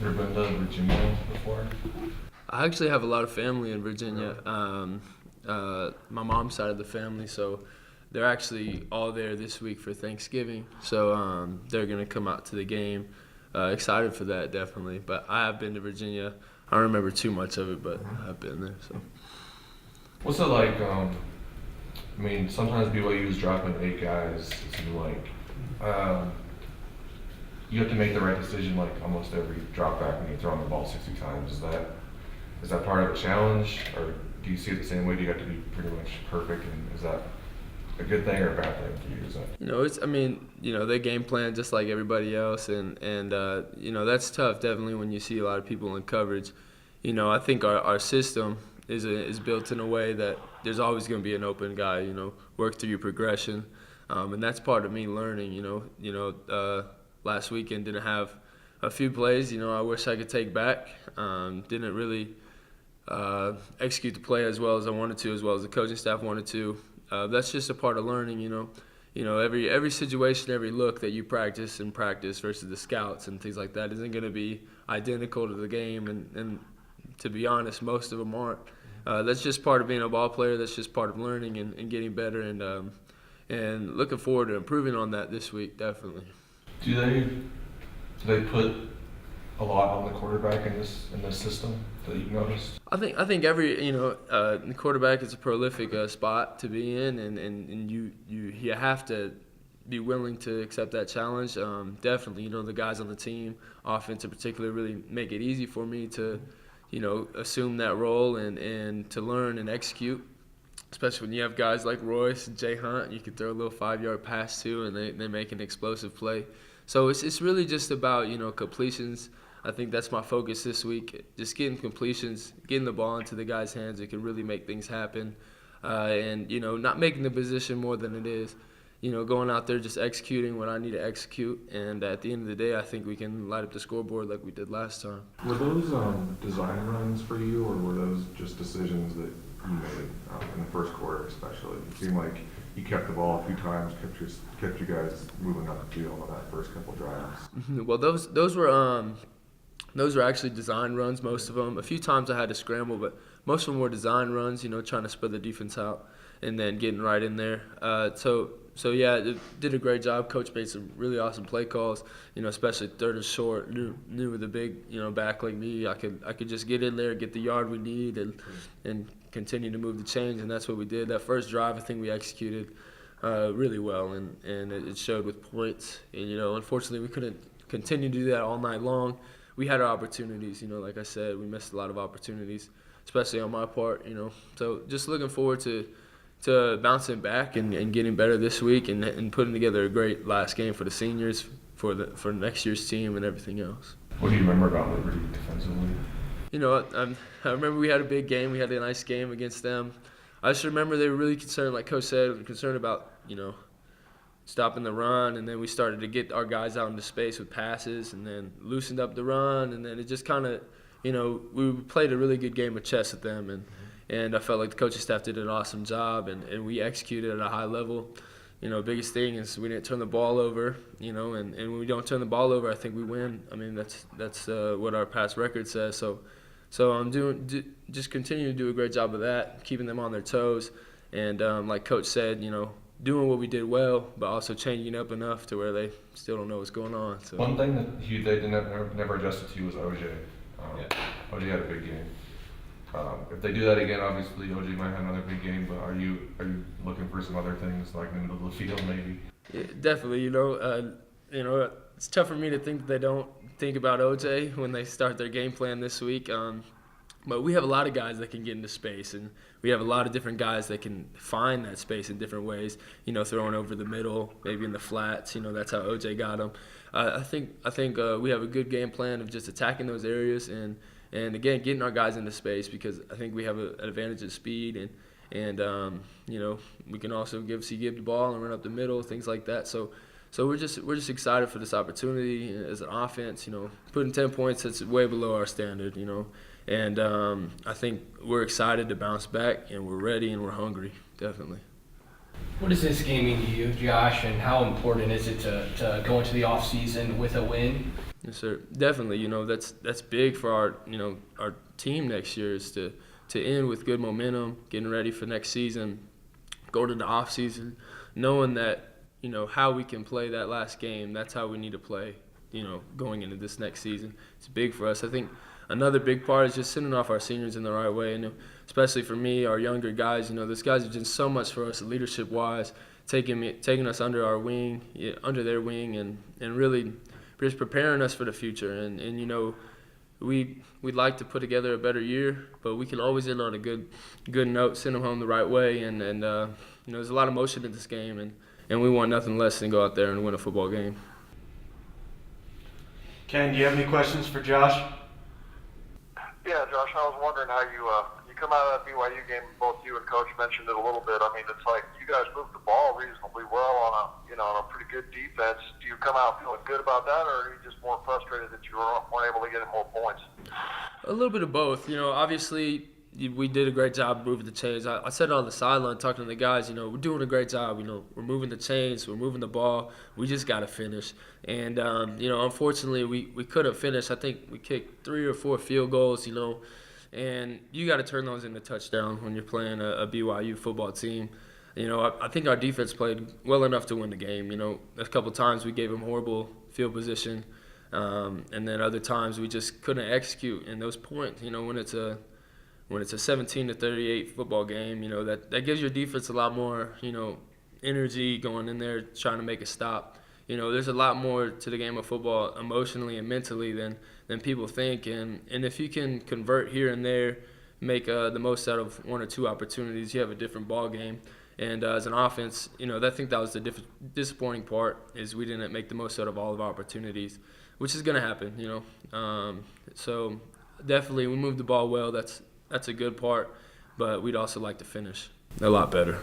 Ever been to Virginia before? I actually have a lot of family in Virginia. My mom's side of the family, so they're actually all there this week for Thanksgiving. So they're gonna come out to the game. Excited for that, definitely. But I have been to Virginia. I don't remember too much of it, but I've been there. So What's it like? I mean, sometimes BYU's dropping 8 guys. It seems like you have to make the right decision like almost every drop back when you're throwing the ball 60 times. Is that part of the challenge, or do you see it the same way? Do you have to be pretty much perfect, and is that a good thing or a bad thing for you? Is that they game plan just like everybody else, and that's tough. Definitely when you see a lot of people in coverage. I think our system is built in a way that there's always going to be an open guy. Work through your progression, and that's part of me learning. Last weekend didn't have a few plays. I wish I could take back. Didn't really execute the play as well as I wanted to, as well as the coaching staff wanted to. That's just a part of learning. Every situation, every look that you practice versus the scouts and things like that isn't going to be identical to the game, and to be honest, most of them aren't. That's just part of being a ball player. That's just part of learning and getting better, and looking forward to improving on that this week, definitely. Do they put a lot on the quarterback in this system that you've noticed? I think every the quarterback is a prolific spot to be in, and you have to be willing to accept that challenge. Definitely, the guys on the team, offense in particular, really make it easy for me to assume that role and to learn and execute. Especially when you have guys like Royce and Jay Hunt, you can throw a little 5-yard pass to, and they make an explosive play. So it's really just about completions. I think that's my focus this week. Just getting completions, getting the ball into the guys' hands. It can really make things happen, and not making the position more than it is. Going out there just executing what I need to execute, and at the end of the day, I think we can light up the scoreboard like we did last time. Were those design runs for you, or were those just decisions that you made in the first quarter especially? It seemed like you kept the ball a few times, kept you guys moving up the field on that first couple drives. Well, those were actually design runs, most of them. A few times I had to scramble, but most of them were design runs, trying to spread the defense out and then getting right in there. So yeah, it did a great job. Coach made some really awesome play calls, especially third and short. Knew with a big, back like me, I could just get in there, get the yard we need, and continue to move the chains, and that's what we did. That first drive, I think we executed really well, and it showed with points. And unfortunately, we couldn't continue to do that all night long. We had our opportunities, like I said, we missed a lot of opportunities, especially on my part. So just looking forward to bouncing back and getting better this week, and putting together a great last game for the seniors, for next year's team and everything else. What do you remember about Liberty defensively? I remember we had a big game. We had a nice game against them. I just remember they were really concerned, like Coach said, concerned about, stopping the run, and then we started to get our guys out into space with passes, and then loosened up the run, and then it just kind of, we played a really good game of chess with them, and I felt like the coaching staff did an awesome job, and we executed at a high level. Biggest thing is we didn't turn the ball over, and when we don't turn the ball over, I think we win. I mean, that's what our past record says. So I'm just continue to do a great job of that, keeping them on their toes, and like Coach said, doing what we did well, but also changing up enough to where they still don't know what's going on. So one thing that they never adjusted to was OJ. OJ had a big game. If they do that again, obviously OJ might have another big game. But are you looking for some other things like in the middle of the field, maybe? Yeah, definitely. It's tough for me to think that they don't think about OJ when they start their game plan this week. But we have a lot of guys that can get into space, and we have a lot of different guys that can find that space in different ways. Throwing over the middle, maybe in the flats. That's how OJ got them. I think we have a good game plan of just attacking those areas and again getting our guys into space, because I think we have an advantage of speed and we can also give the ball and run up the middle, things like that. So we're just excited for this opportunity as an offense. Putting 10 points, that's way below our standard. And I think we're excited to bounce back, and we're ready and we're hungry, definitely. What does this game mean to you, Josh, and how important is it to go into the off season with a win? Yes, sir. Definitely. You know, that's big for our team next year is to end with good momentum, getting ready for next season, go to the off season, knowing that how we can play that last game. That's how we need to play. Going into this next season, it's big for us. I think another big part is just sending off our seniors in the right way, and especially for me, our younger guys. Those guys have done so much for us leadership wise, taking us under our wing, under their wing, and really just preparing us for the future. And we'd like to put together a better year, but we can always end on a good note, send them home the right way. And there's a lot of emotion in this game, and we want nothing less than go out there and win a football game. Ken, do you have any questions for Josh? Yeah, Josh, I was wondering how you come out of that BYU game. Both you and Coach mentioned it a little bit. I mean, it's like you guys moved the ball reasonably well on a pretty good defense. Do you come out feeling good about that, or are you just more frustrated that you weren't able to get more points? A little bit of both. Obviously we did a great job moving the chains. I said it on the sideline talking to the guys, we're doing a great job. We're moving the chains, we're moving the ball. We just got to finish. And, unfortunately, we couldn't finish. I think we kicked 3 or 4 field goals, and you got to turn those into touchdowns when you're playing a BYU football team. I think our defense played well enough to win the game. A couple times we gave them horrible field position, and then other times we just couldn't execute. And those points, when it's a 17-38 football game, that gives your defense a lot more, energy going in there trying to make a stop. There's a lot more to the game of football emotionally and mentally than people think. And if you can convert here and there, make the most out of 1 or 2 opportunities, you have a different ball game. And as an offense, I think that was the disappointing part is we didn't make the most out of all of our opportunities, which is going to happen, So definitely we moved the ball well. That's a good part, but we'd also like to finish a lot better.